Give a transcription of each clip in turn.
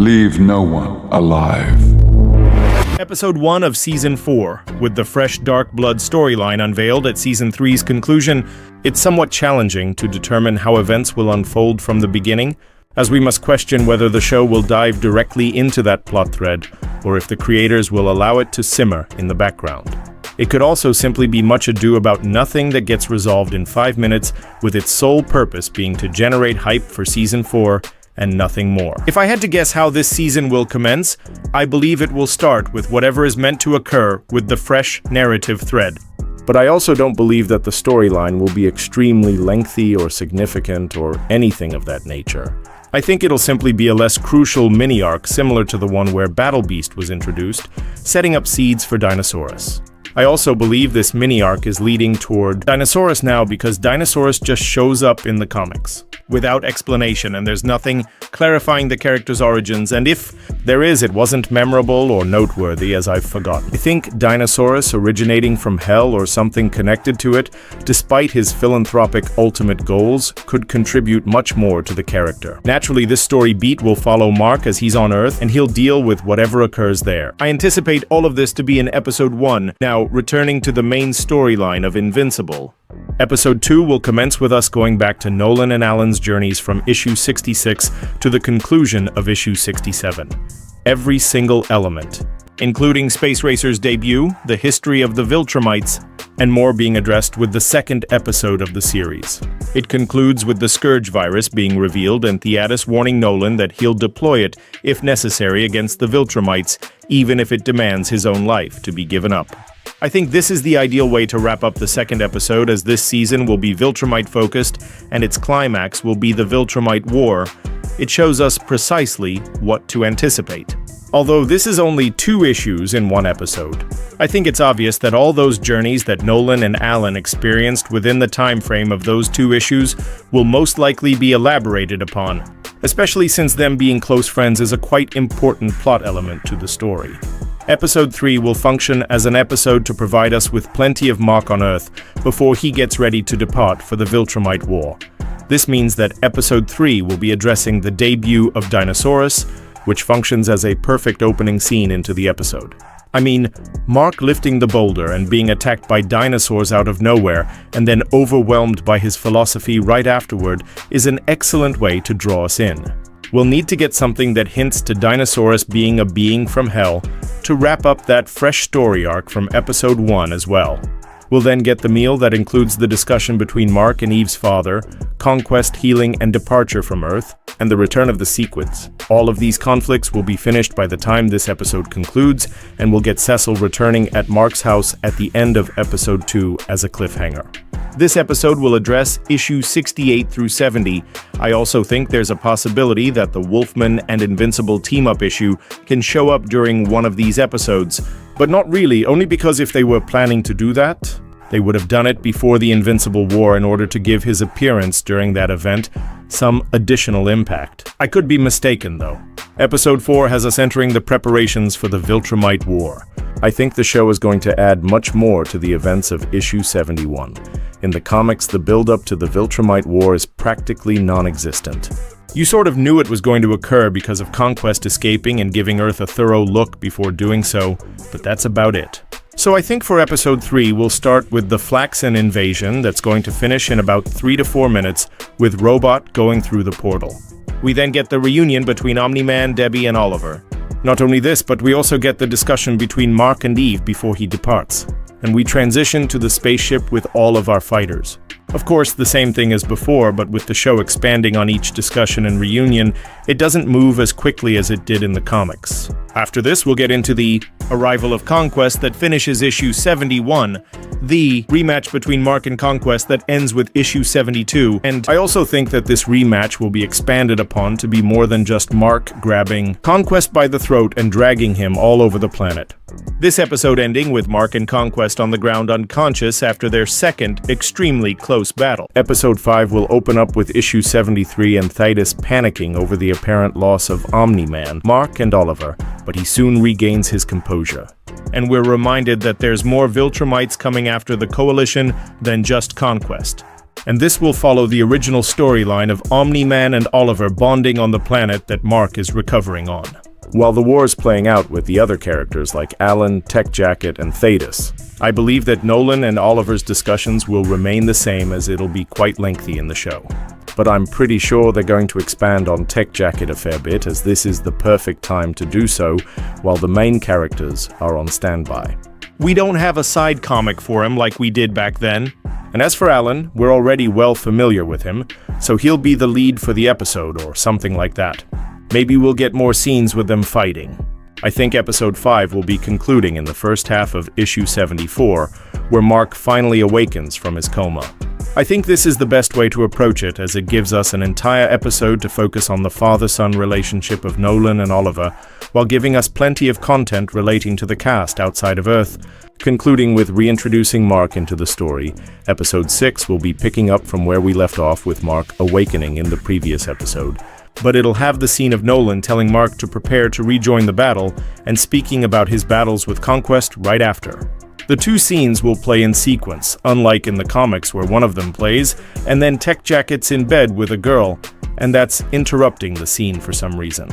leave no one alive. Episode 1 of Season 4, with the fresh Dark Blood storyline unveiled at Season 3's conclusion, it's somewhat challenging to determine how events will unfold from the beginning, as we must question whether the show will dive directly into that plot thread, or if the creators will allow it to simmer in the background. It could also simply be much ado about nothing that gets resolved in 5 minutes, with its sole purpose being to generate hype for Season 4 and nothing more. If I had to guess how this season will commence, I believe it will start with whatever is meant to occur with the fresh narrative thread. But I also don't believe that the storyline will be extremely lengthy or significant or anything of that nature. I think it'll simply be a less crucial mini-arc similar to the one where Battle Beast was introduced, setting up seeds for Dinosaurus. I also believe this mini-arc is leading toward Dinosaurus now because Dinosaurus just shows up in the comics without explanation, and there's nothing clarifying the character's origins, and if there is, it wasn't memorable or noteworthy, as I've forgotten. I think Dinosaurus originating from hell or something connected to it, despite his philanthropic ultimate goals, could contribute much more to the character. Naturally, this story beat will follow Mark as he's on Earth, and he'll deal with whatever occurs there. I anticipate all of this to be in Episode 1, now returning to the main storyline of Invincible. Episode 2 will commence with us going back to Nolan and Alan's journeys from issue 66 to the conclusion of issue 67. Every single element, including Space Racer's debut, the history of the Viltrumites, and more being addressed with the second episode of the series. It concludes with the Scourge virus being revealed and Theatis warning Nolan that he'll deploy it, if necessary, against the Viltrumites, even if it demands his own life to be given up. I think this is the ideal way to wrap up the second episode, as this season will be Viltrumite focused and its climax will be the Viltrumite War. It shows us precisely what to anticipate. Although this is only 2 issues in 1 episode, I think it's obvious that all those journeys that Nolan and Alan experienced within the time frame of those 2 issues will most likely be elaborated upon, especially since them being close friends is a quite important plot element to the story. Episode 3 will function as an episode to provide us with plenty of Mark on Earth before he gets ready to depart for the Viltrumite War. This means that Episode 3 will be addressing the debut of Dinosaurus, which functions as a perfect opening scene into the episode. I mean, Mark lifting the boulder and being attacked by dinosaurs out of nowhere and then overwhelmed by his philosophy right afterward is an excellent way to draw us in. We'll need to get something that hints to Dinosaurus being a being from hell to wrap up that fresh story arc from Episode 1 as well. We'll then get the meal that includes the discussion between Mark and Eve's father, conquest, healing, and departure from Earth, and the return of the sequence. All of these conflicts will be finished by the time this episode concludes, and we'll get Cecil returning at Mark's house at the end of Episode 2 as a cliffhanger. This episode will address issues 68 through 70. I also think there's a possibility that the Wolfman and Invincible team-up issue can show up during one of these episodes, but not really, only because if they were planning to do that, they would have done it before the Invincible War in order to give his appearance during that event some additional impact. I could be mistaken, though. Episode 4 has us entering the preparations for the Viltrumite War. I think the show is going to add much more to the events of issue 71. In the comics, the build-up to the Viltrumite War is practically non-existent. You sort of knew it was going to occur because of Conquest escaping and giving Earth a thorough look before doing so, but that's about it. So I think for Episode 3, we'll start with the Flaxen invasion that's going to finish in about 3 to 4 minutes, with Robot going through the portal. We then get the reunion between Omni-Man, Debbie, and Oliver. Not only this, but we also get the discussion between Mark and Eve before he departs. And we transition to the spaceship with all of our fighters. Of course, the same thing as before, but with the show expanding on each discussion and reunion, it doesn't move as quickly as it did in the comics. After this, we'll get into the arrival of Conquest that finishes issue 71, the rematch between Mark and Conquest that ends with issue 72, and I also think that this rematch will be expanded upon to be more than just Mark grabbing Conquest by the throat and dragging him all over the planet. This episode ending with Mark and Conquest on the ground unconscious after their second extremely close battle. Episode 5 will open up with issue 73 and Theatis panicking over the apparent loss of Omni-Man, Mark, and Oliver, but he soon regains his composure. And we're reminded that there's more Viltrumites coming after the Coalition than just Conquest. And this will follow the original storyline of Omni-Man and Oliver bonding on the planet that Mark is recovering on. While the war is playing out with the other characters like Alan, Tech Jacket, and Thetis, I believe that Nolan and Oliver's discussions will remain the same, as it'll be quite lengthy in the show. But I'm pretty sure they're going to expand on Tech Jacket a fair bit, as this is the perfect time to do so while the main characters are on standby. We don't have a side comic for him like we did back then. And as for Alan, we're already well familiar with him, so he'll be the lead for the episode or something like that. Maybe we'll get more scenes with them fighting. I think episode 5 will be concluding in the first half of issue 74, where Mark finally awakens from his coma. I think this is the best way to approach it, as it gives us an entire episode to focus on the father-son relationship of Nolan and Oliver, while giving us plenty of content relating to the cast outside of Earth. Concluding with reintroducing Mark into the story, episode 6 will be picking up from where we left off with Mark awakening in the previous episode. But it'll have the scene of Nolan telling Mark to prepare to rejoin the battle and speaking about his battles with Conquest right after. The two scenes will play in sequence, unlike in the comics where one of them plays, and then Tech Jacket's in bed with a girl, and that's interrupting the scene for some reason.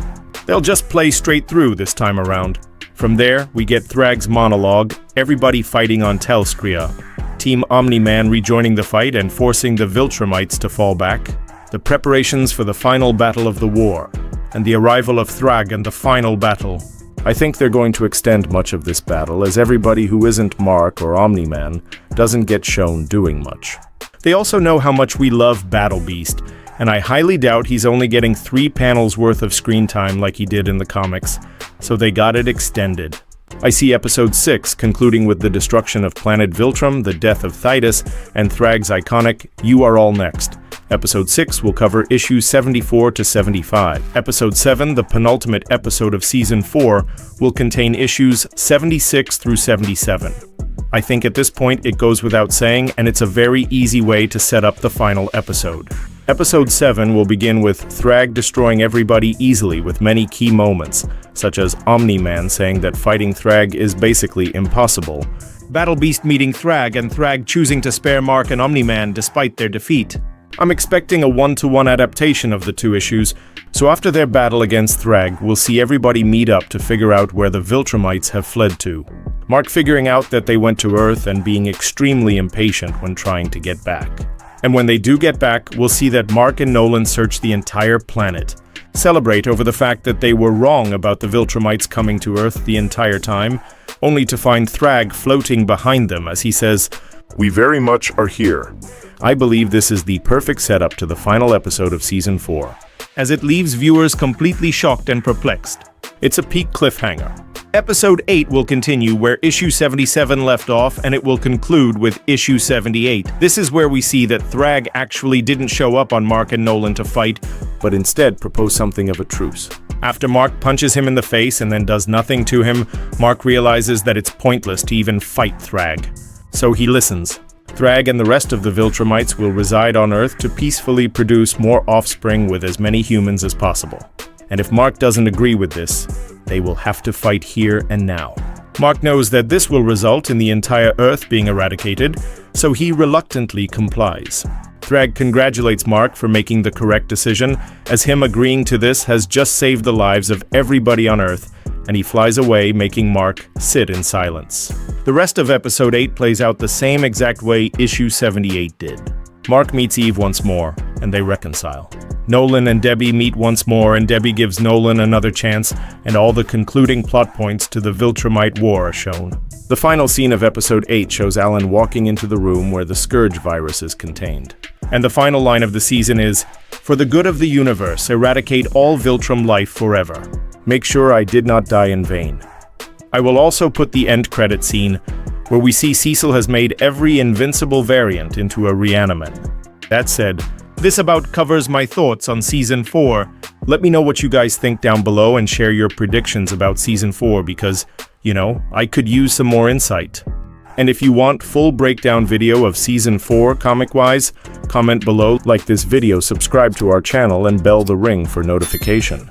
They'll just play straight through this time around. From there, we get Thragg's monologue, everybody fighting on Telskria, Team Omni-Man rejoining the fight and forcing the Viltrumites to fall back, the preparations for the final battle of the war, and the arrival of Thragg and the final battle. I think they're going to extend much of this battle, as everybody who isn't Mark or Omni-Man doesn't get shown doing much. They also know how much we love Battle Beast, and I highly doubt he's only getting 3 panels worth of screen time like he did in the comics, so they got it extended. I see episode 6 concluding with the destruction of planet Viltrum, the death of Thetis, and Thragg's iconic "You Are All Next." Episode 6 will cover issues 74 to 75. Episode 7, the penultimate episode of Season 4, will contain issues 76 through 77. I think at this point it goes without saying, and it's a very easy way to set up the final episode. Episode 7 will begin with Thragg destroying everybody easily with many key moments, such as Omni-Man saying that fighting Thragg is basically impossible, Battle Beast meeting Thragg and Thragg choosing to spare Mark and Omni-Man despite their defeat. I'm expecting a 1-to-1 adaptation of the two issues, so after their battle against Thragg, we'll see everybody meet up to figure out where the Viltrumites have fled to. Mark figuring out that they went to Earth and being extremely impatient when trying to get back. And when they do get back, we'll see that Mark and Nolan search the entire planet, celebrate over the fact that they were wrong about the Viltrumites coming to Earth the entire time, only to find Thragg floating behind them as he says, We very much are here. I believe this is the perfect setup to the final episode of Season 4, as it leaves viewers completely shocked and perplexed. It's a peak cliffhanger. Episode 8 will continue where issue 77 left off, and it will conclude with issue 78. This is where we see that Thragg actually didn't show up on Mark and Nolan to fight, but instead proposed something of a truce. After Mark punches him in the face and then does nothing to him, Mark realizes that it's pointless to even fight Thragg. So he listens. Thragg and the rest of the Viltrumites will reside on Earth to peacefully produce more offspring with as many humans as possible. And if Mark doesn't agree with this, they will have to fight here and now. Mark knows that this will result in the entire Earth being eradicated, so he reluctantly complies. Thragg congratulates Mark for making the correct decision, as him agreeing to this has just saved the lives of everybody on Earth, and he flies away, making Mark sit in silence. The rest of episode 8 plays out the same exact way issue 78 did. Mark meets Eve once more, and they reconcile. Nolan and Debbie meet once more, and Debbie gives Nolan another chance, and all the concluding plot points to the Viltrumite War are shown. The final scene of episode 8 shows Alan walking into the room where the Scourge virus is contained. And the final line of the season is, "For the good of the universe, eradicate all Viltrum life forever. Make sure I did not die in vain." I will also put the end credit scene, where we see Cecil has made every Invincible variant into a Reaniman. That said, this about covers my thoughts on Season 4. Let me know what you guys think down below and share your predictions about Season 4 because, I could use some more insight. And if you want full breakdown video of Season 4 comic-wise, comment below, like this video, subscribe to our channel, and bell the ring for notification.